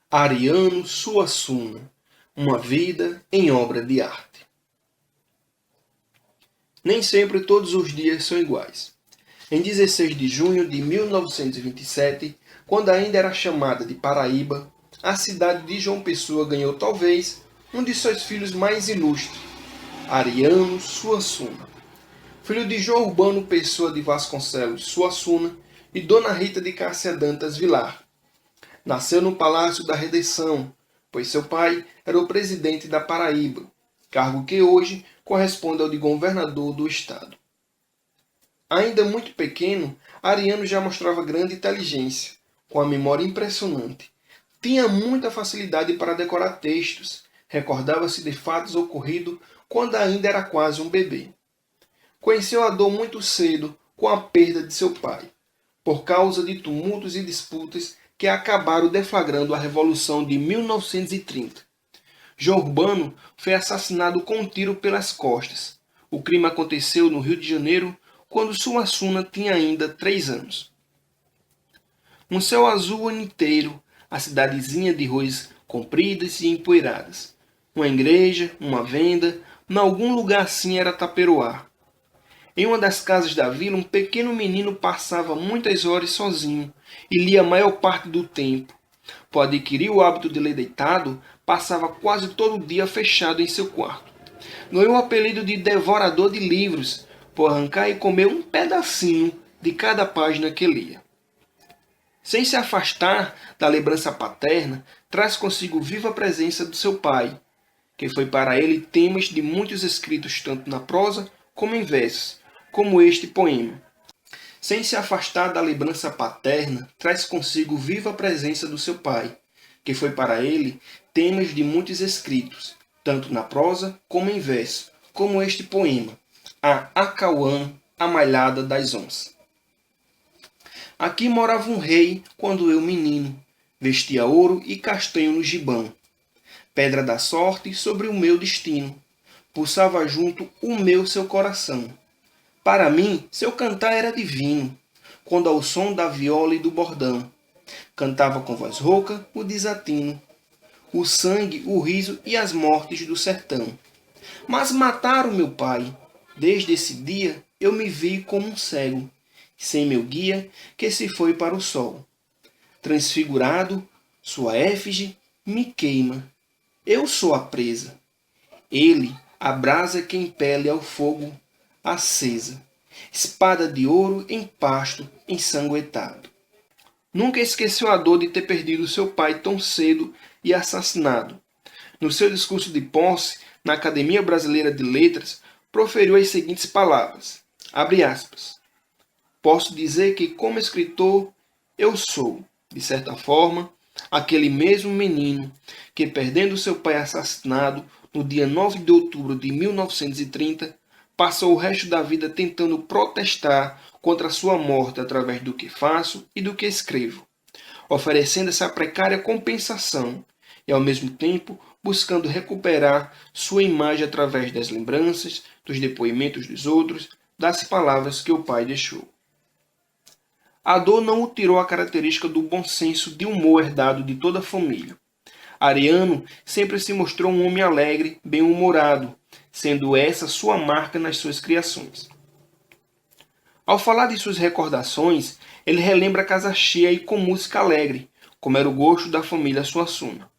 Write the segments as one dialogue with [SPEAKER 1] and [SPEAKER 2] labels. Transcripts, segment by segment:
[SPEAKER 1] Ariano Suassuna, uma vida em obra de arte. Nem sempre todos os dias são iguais. Em 16 de junho de 1927, quando ainda era chamada de Paraíba, a cidade de João Pessoa ganhou talvez um de seus filhos mais ilustres, Ariano Suassuna. Filho de João Urbano Pessoa de Vasconcelos Suassuna e Dona Rita de Cássia Dantas Vilar. Nasceu no Palácio da Redenção, pois seu pai era o presidente da Paraíba, cargo que hoje corresponde ao de governador do estado. Ainda muito pequeno, Ariano já mostrava grande inteligência, com a memória impressionante. Tinha muita facilidade para decorar textos, recordava-se de fatos ocorridos quando ainda era quase um bebê. Conheceu a dor muito cedo com a perda de seu pai, por causa de tumultos e disputas que acabaram deflagrando a Revolução de 1930. João Urbano foi assassinado com um tiro pelas costas. O crime aconteceu no Rio de Janeiro, quando Suassuna tinha ainda 3 anos. Um céu azul o ano inteiro, a cidadezinha de ruas compridas e empoeiradas. Uma igreja, uma venda, em algum lugar assim era Taperoá. Em uma das casas da vila, um pequeno menino passava muitas horas sozinho e lia a maior parte do tempo. Por adquirir o hábito de ler deitado, passava quase todo o dia fechado em seu quarto. Ganhou o apelido de devorador de livros, por arrancar e comer um pedacinho de cada página que lia. Sem se afastar da lembrança paterna, traz consigo viva presença do seu pai, que foi para ele temas de muitos escritos tanto na prosa como em versos, como este poema. Sem se afastar da lembrança paterna, traz consigo viva presença do seu pai, que foi para ele temas de muitos escritos, tanto na prosa como em verso, como este poema, a Acauã, a Malhada das Onças. Aqui morava um rei quando eu menino, vestia ouro e castanho no gibão, pedra da sorte sobre o meu destino, pulsava junto o meu seu coração. Para mim, seu cantar era divino, quando ao som da viola e do bordão, cantava com voz rouca o desatino, o sangue, o riso e as mortes do sertão. Mas mataram meu pai. Desde esse dia eu me vi como um cego, sem meu guia, que se foi para o sol. Transfigurado, sua efígie me queima. Eu sou a presa. Ele, a brasa que impele ao fogo acesa. Espada de ouro em pasto ensanguentado. Nunca esqueceu a dor de ter perdido seu pai tão cedo e assassinado. No seu discurso de posse, na Academia Brasileira de Letras, proferiu as seguintes palavras, abre aspas, posso dizer que, como escritor, eu sou, de certa forma, aquele mesmo menino que, perdendo seu pai assassinado no dia 9 de outubro de 1930, passou o resto da vida tentando protestar contra sua morte através do que faço e do que escrevo, oferecendo essa precária compensação e, ao mesmo tempo, buscando recuperar sua imagem através das lembranças, dos depoimentos dos outros, das palavras que o pai deixou. A dor não o tirou a característica do bom senso de humor herdado de toda a família. Ariano sempre se mostrou um homem alegre, bem-humorado, sendo essa sua marca nas suas criações. Ao falar de suas recordações, ele relembra a casa cheia e com música alegre, como era o gosto da família Suassuna.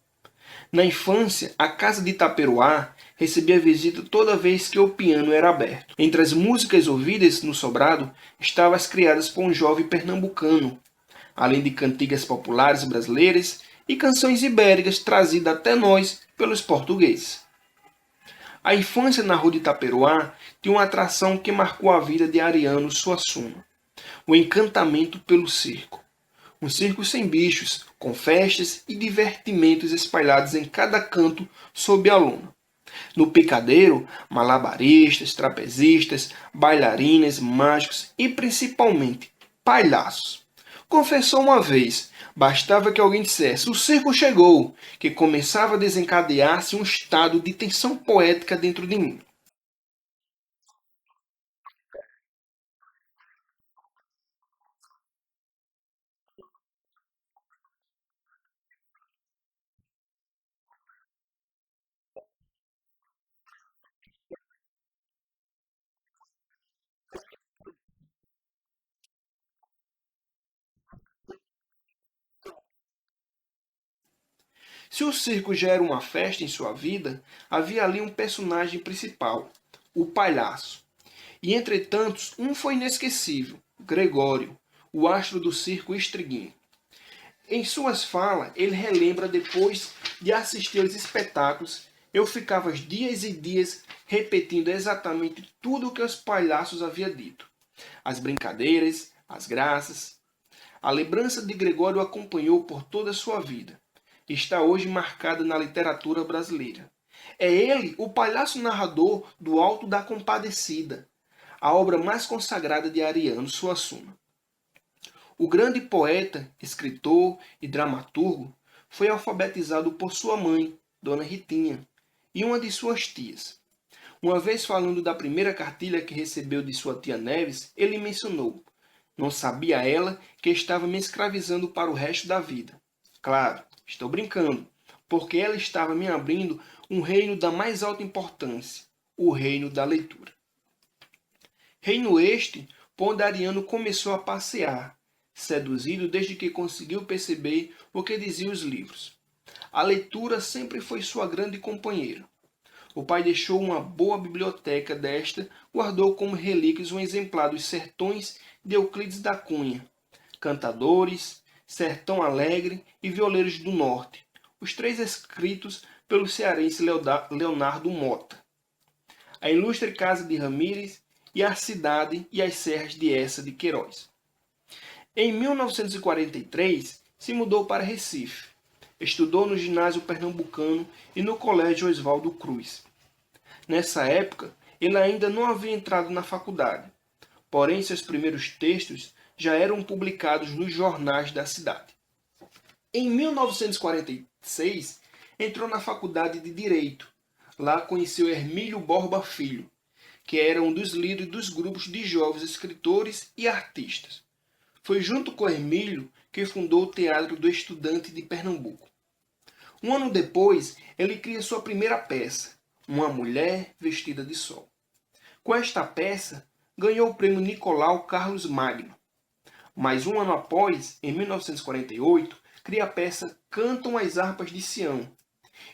[SPEAKER 1] Na infância, a casa de Itaperoá recebia visita toda vez que o piano era aberto. Entre as músicas ouvidas no sobrado estavam as criadas por um jovem pernambucano, além de cantigas populares brasileiras e canções ibéricas trazidas até nós pelos portugueses. A infância na rua de Itaperoá tinha uma atração que marcou a vida de Ariano Suassuna: o encantamento pelo circo. Um circo sem bichos, com festas e divertimentos espalhados em cada canto sob a lona. No picadeiro, malabaristas, trapezistas, bailarinas, mágicos e principalmente palhaços. Confessou uma vez, bastava que alguém dissesse: "O circo chegou", que começava a desencadear-se um estado de tensão poética dentro de mim. Se o circo já era uma festa em sua vida, havia ali um personagem principal, o palhaço. E entre tantos, um foi inesquecível, Gregório, o astro do circo Estriguinho. Em suas falas, ele relembra depois de assistir aos espetáculos, eu ficava dias e dias repetindo exatamente tudo o que os palhaços haviam dito. As brincadeiras, as graças. A lembrança de Gregório o acompanhou por toda a sua vida. Está hoje marcada na literatura brasileira. É ele o palhaço narrador do Alto da Compadecida, a obra mais consagrada de Ariano Suassuna. O grande poeta, escritor e dramaturgo foi alfabetizado por sua mãe, Dona Ritinha, e uma de suas tias. Uma vez falando da primeira cartilha que recebeu de sua tia Neves, ele mencionou: não sabia ela que estava me escravizando para o resto da vida. Claro, estou brincando, porque ela estava me abrindo um reino da mais alta importância, o reino da leitura. Reino este, por onde Ariano começou a passear, seduzido desde que conseguiu perceber o que diziam os livros. A leitura sempre foi sua grande companheira. O pai deixou uma boa biblioteca desta, guardou como relíquias um exemplar dos Sertões de Euclides da Cunha, Cantadores, Sertão Alegre e Violeiros do Norte, os três escritos pelo cearense Leonardo Mota. A ilustre casa de Ramírez e a cidade e as serras de Eça de Queiroz. Em 1943, se mudou para Recife. Estudou no ginásio pernambucano e no colégio Oswaldo Cruz. Nessa época, ele ainda não havia entrado na faculdade, porém seus primeiros textos já eram publicados nos jornais da cidade. Em 1946, entrou na faculdade de Direito. Lá conheceu Hermílio Borba Filho, que era um dos líderes dos grupos de jovens escritores e artistas. Foi junto com Hermílio que fundou o Teatro do Estudante de Pernambuco. Um ano depois, ele cria sua primeira peça, Uma Mulher Vestida de Sol. Com esta peça, ganhou o prêmio Nicolau Carlos Magno. Mas um ano após, em 1948, cria a peça Cantam as Harpas de Sião.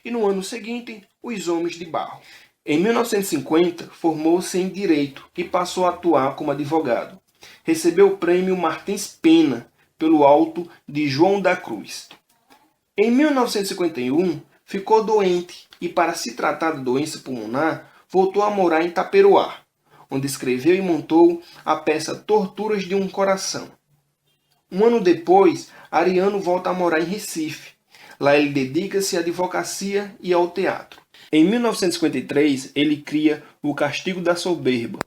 [SPEAKER 1] E no ano seguinte, Os Homens de Barro. Em 1950, formou-se em Direito e passou a atuar como advogado. Recebeu o prêmio Martins Pena pelo auto de João da Cruz. Em 1951, ficou doente e, para se tratar de doença pulmonar, voltou a morar em Taperoá, onde escreveu e montou a peça Torturas de um Coração. Um ano depois, Ariano volta a morar em Recife. Lá ele dedica-se à advocacia e ao teatro. Em 1953, ele cria O Castigo da Soberba.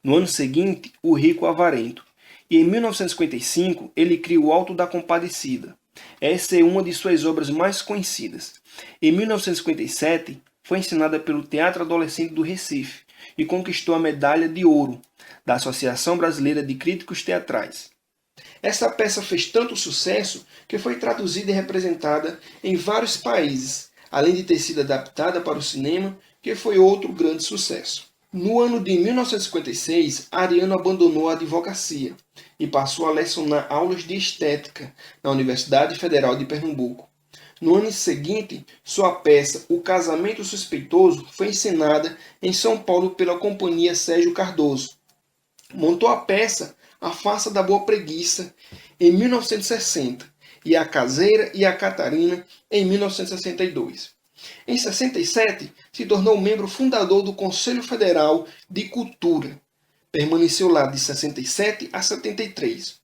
[SPEAKER 1] No ano seguinte, O Rico Avarento. E em 1955, ele cria O Alto da Compadecida. Essa é uma de suas obras mais conhecidas. Em 1957, foi encenada pelo Teatro Adolescente do Recife e conquistou a Medalha de Ouro da Associação Brasileira de Críticos Teatrais. Essa peça fez tanto sucesso que foi traduzida e representada em vários países, além de ter sido adaptada para o cinema, que foi outro grande sucesso. No ano de 1956, Ariano abandonou a advocacia e passou a lecionar aulas de estética na Universidade Federal de Pernambuco. No ano seguinte, sua peça O Casamento Suspeitoso foi encenada em São Paulo pela companhia Sérgio Cardoso. Montou a peça A Farsa da Boa Preguiça em 1960 e A Caseira e a Catarina em 1962. Em 67, se tornou membro fundador do Conselho Federal de Cultura. Permaneceu lá de 67 a 73.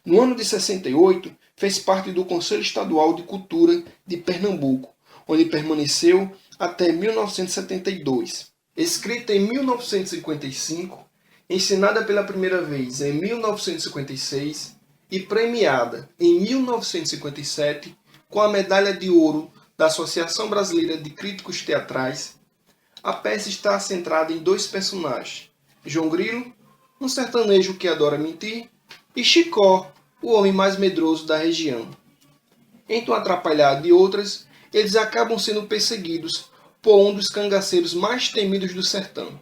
[SPEAKER 1] No ano de 68, fez parte do Conselho Estadual de Cultura de Pernambuco, onde permaneceu até 1972. Escrita em 1955, ensinada pela primeira vez em 1956 e premiada em 1957 com a Medalha de Ouro da Associação Brasileira de Críticos Teatrais, a peça está centrada em dois personagens, João Grilo, um sertanejo que adora mentir, e Chicó, o homem mais medroso da região. Entre um atrapalhado e outras, eles acabam sendo perseguidos por um dos cangaceiros mais temidos do sertão.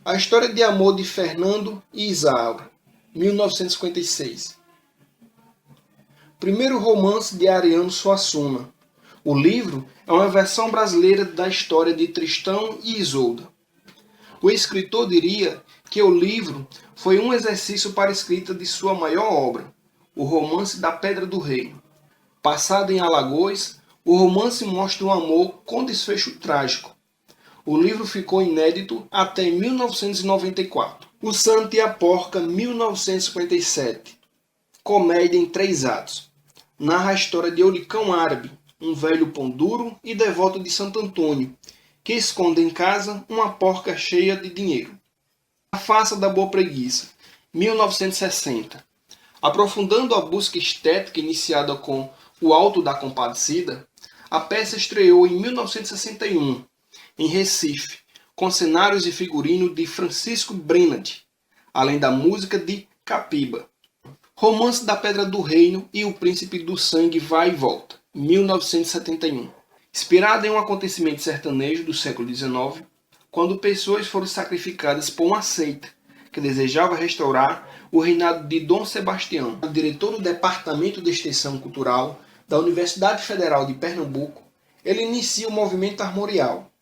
[SPEAKER 1] A história de amor de Fernando e Isaura, 1956. primeiro romance de Ariano Suassuna. O livro é uma versão brasileira da história de Tristão e Isolda. O escritor diria que o livro foi um exercício para a escrita de sua maior obra, o Romance da Pedra do Reino. Passado em Alagoas, o romance mostra um amor com desfecho trágico. O livro ficou inédito até 1994. O Santo e a Porca, 1957. Comédia em 3 atos. Narra a história de Olicão Árabe, um velho pão duro e devoto de Santo Antônio, que esconde em casa uma porca cheia de dinheiro. A Farsa da Boa Preguiça, 1960. Aprofundando a busca estética iniciada com O Alto da Compadecida, a peça estreou em 1961, em Recife, com cenários e figurino de Francisco Brenad, além da música de Capiba. Romance da Pedra do Reino e O Príncipe do Sangue Vai e Volta, 1971. Inspirada em um acontecimento sertanejo do século XIX, quando pessoas foram sacrificadas por uma seita que desejava restaurar o reinado de Dom Sebastião. O diretor do Departamento de Extensão Cultural da Universidade Federal de Pernambuco, ele inicia o movimento armorial.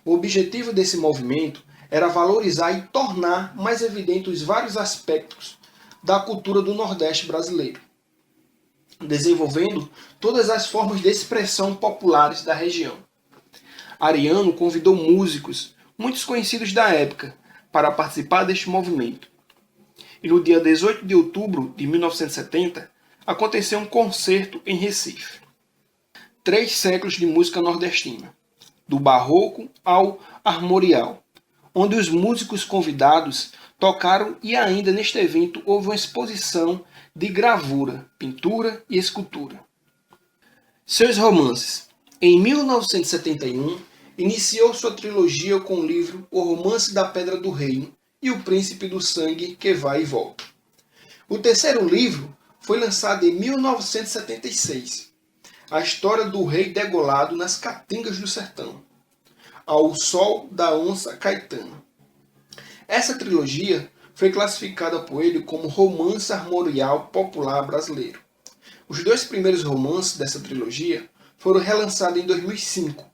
[SPEAKER 1] O objetivo desse movimento era valorizar e tornar mais evidentes os vários aspectos da cultura do Nordeste brasileiro, desenvolvendo todas as formas de expressão populares da região. Ariano convidou músicos, muitos conhecidos da época, para participar deste movimento. E no dia 18 de outubro de 1970, aconteceu um concerto em Recife. 3 séculos de música nordestina, do barroco ao armorial, onde os músicos convidados tocaram e ainda neste evento houve uma exposição de gravura, pintura e escultura. Seus romances. Em 1971, iniciou sua trilogia com o livro O Romance da Pedra do Reino e O Príncipe do Sangue que Vai e Volta. O terceiro livro foi lançado em 1976, a história do rei degolado nas caatingas do sertão, Ao Sol da Onça Caetana. Essa trilogia foi classificada por ele como romance armorial popular brasileiro. Os 2 primeiros romances dessa trilogia foram relançados em 2005,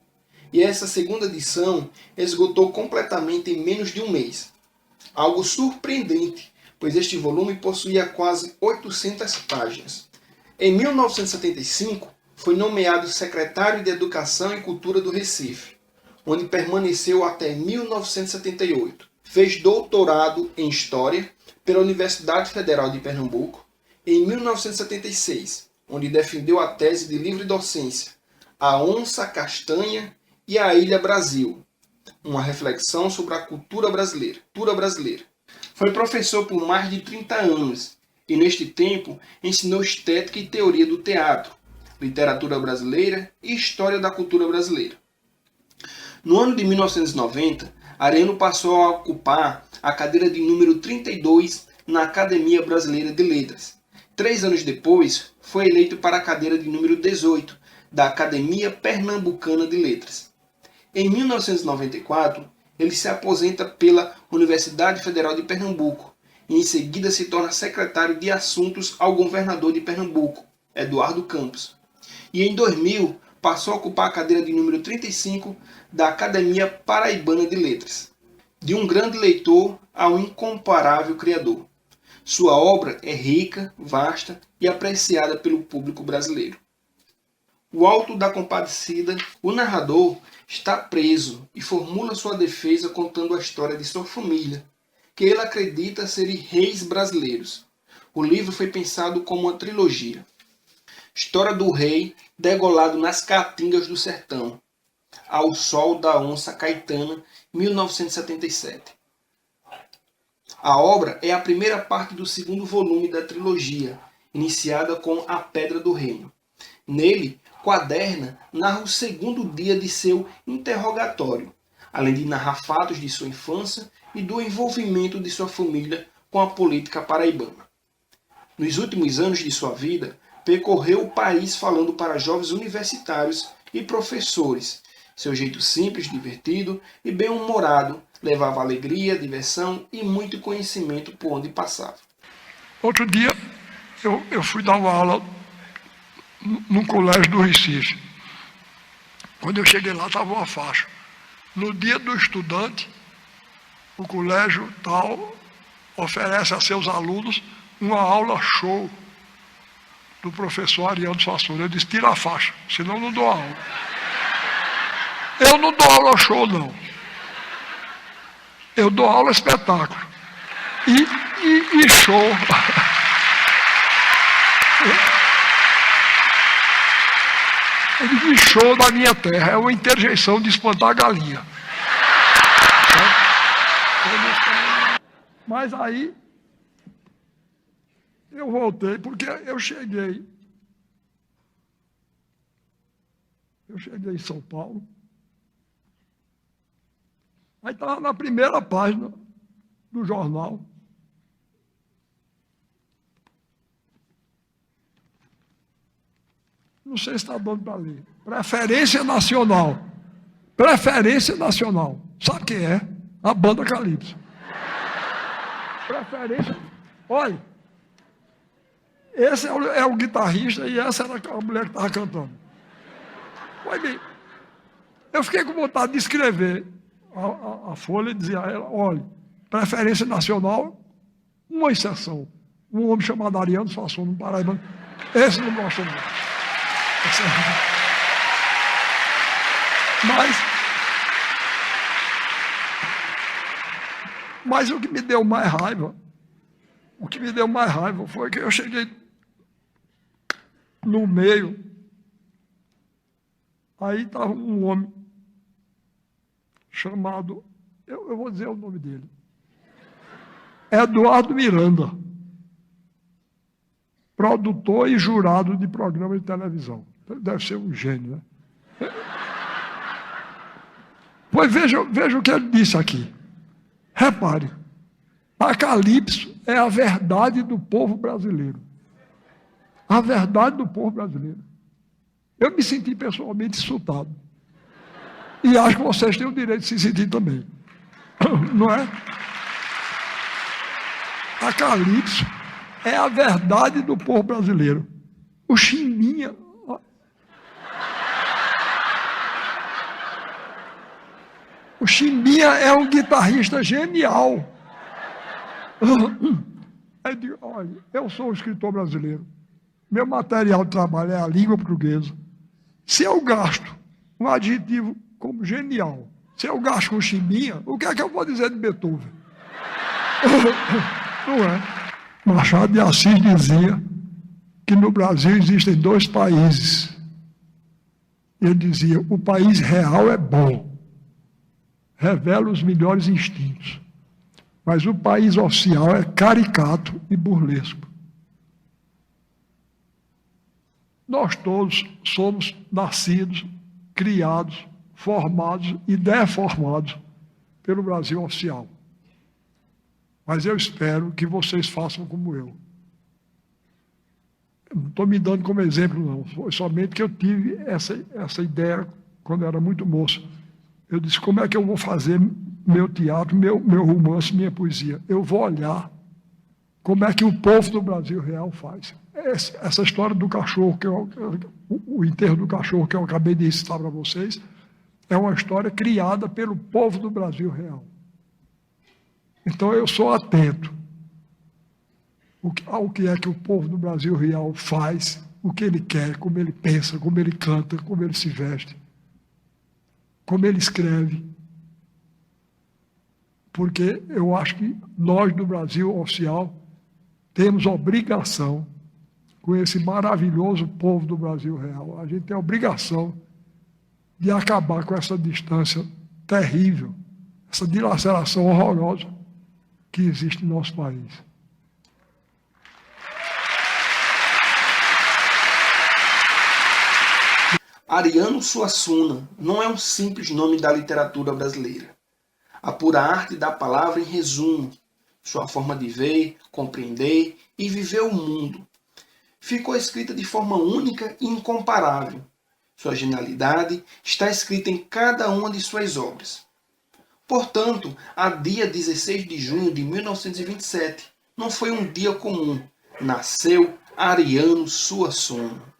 [SPEAKER 1] e essa segunda edição esgotou completamente em menos de um mês. Algo surpreendente, pois este volume possuía quase 800 páginas. Em 1975, foi nomeado secretário de Educação e Cultura do Recife, onde permaneceu até 1978. Fez doutorado em História pela Universidade Federal de Pernambuco em 1976, onde defendeu a tese de livre docência A Onça Castanha e a Ilha Brasil, uma reflexão sobre a cultura brasileira. Foi professor por mais de 30 anos e, neste tempo, ensinou estética e teoria do teatro, literatura brasileira e história da cultura brasileira. No ano de 1990, Ariano passou a ocupar a cadeira de número 32 na Academia Brasileira de Letras. 3 anos depois, foi eleito para a cadeira de número 18 da Academia Pernambucana de Letras. Em 1994, ele se aposenta pela Universidade Federal de Pernambuco e em seguida se torna secretário de Assuntos ao governador de Pernambuco, Eduardo Campos. E em 2000 passou a ocupar a cadeira de número 35 da Academia Paraibana de Letras. De um grande leitor a um incomparável criador. Sua obra é rica, vasta e apreciada pelo público brasileiro. O Alto da Compadecida, o narrador está preso e formula sua defesa contando a história de sua família, que ele acredita serem reis brasileiros. O livro foi pensado como uma trilogia. História do rei degolado nas caatingas do sertão, Ao Sol da Onça Caetana, 1977. A obra é a primeira parte do segundo volume da trilogia, iniciada com A Pedra do Reino. Nele, Quaderna narra o segundo dia de seu interrogatório, além de narrar fatos de sua infância e do envolvimento de sua família com a política paraibana. Nos últimos anos de sua vida, percorreu o país falando para jovens universitários e professores. Seu jeito simples, divertido e bem-humorado levava alegria, diversão e muito conhecimento por onde passava.
[SPEAKER 2] Outro dia, eu fui dar uma aula num colégio do Recife. Quando eu cheguei lá, estava uma faixa. No dia do estudante, o colégio tal oferece a seus alunos uma aula show do professor Ariano Suassuna. Eu disse, tira a faixa, senão eu não dou aula. Eu não dou aula show, não. Eu dou aula espetáculo. E show. E show da minha terra. É uma interjeição de espantar a galinha. Mas aí eu voltei, porque eu cheguei em São Paulo. Aí estava na primeira página do jornal. Não sei se está dando para ler. Preferência Nacional. Preferência Nacional. Sabe quem é? A banda Calypso. Preferência. Olha, esse é o guitarrista e essa era a mulher que estava cantando. Olha bem, eu fiquei com vontade de escrever a folha e dizer a ela, olha, Preferência Nacional, uma exceção. Um homem chamado Ariano Suassuna, um paraibano. Esse não gosta muito. Mas o que me deu mais raiva, foi que eu cheguei no meio, aí estava um homem chamado, eu vou dizer o nome dele, Eduardo Miranda, produtor e jurado de programa de televisão. Deve ser um gênio, né? Pois veja o que ele disse aqui. Repare, a Calypso é a verdade do povo brasileiro. A verdade do povo brasileiro. Eu me senti pessoalmente insultado. E acho que vocês têm o direito de se sentir também. Não é? A Calypso é a verdade do povo brasileiro. O Chimbinha... O Chimbinha é um guitarrista genial. Eu digo, olha, eu sou um escritor brasileiro. Meu material de trabalho é a língua portuguesa. Se eu gasto um adjetivo como genial, se eu gasto com Chimbinha, o que é que eu vou dizer de Beethoven? Não é? Machado de Assis dizia que no Brasil existem dois países. Ele dizia, o país real é bom, revela os melhores instintos, mas o país oficial é caricato e burlesco. Nós todos somos nascidos, criados, formados e deformados pelo Brasil oficial. Mas eu espero que vocês façam como eu. Não estou me dando como exemplo, não. Foi somente que eu tive essa ideia quando eu era muito moço. Eu disse, como é que eu vou fazer meu teatro, meu romance, minha poesia? Eu vou olhar como é que o povo do Brasil real faz. Essa história do cachorro, o enterro do cachorro que eu acabei de citar para vocês, é uma história criada pelo povo do Brasil real. Então eu sou atento ao que é que o povo do Brasil real faz, o que ele quer, como ele pensa, como ele canta, como ele se veste, como ele escreve. Porque eu acho que nós do Brasil oficial temos obrigação com esse maravilhoso povo do Brasil real. A gente tem a obrigação de acabar com essa distância terrível, essa dilaceração horrorosa que existe no nosso país.
[SPEAKER 1] Ariano Suassuna não é um simples nome da literatura brasileira. A pura arte da palavra em resumo, sua forma de ver, compreender e viver o mundo. Ficou escrita de forma única e incomparável. Sua genialidade está escrita em cada uma de suas obras. Portanto, a dia 16 de junho de 1927 não foi um dia comum. Nasceu Ariano Suassuna.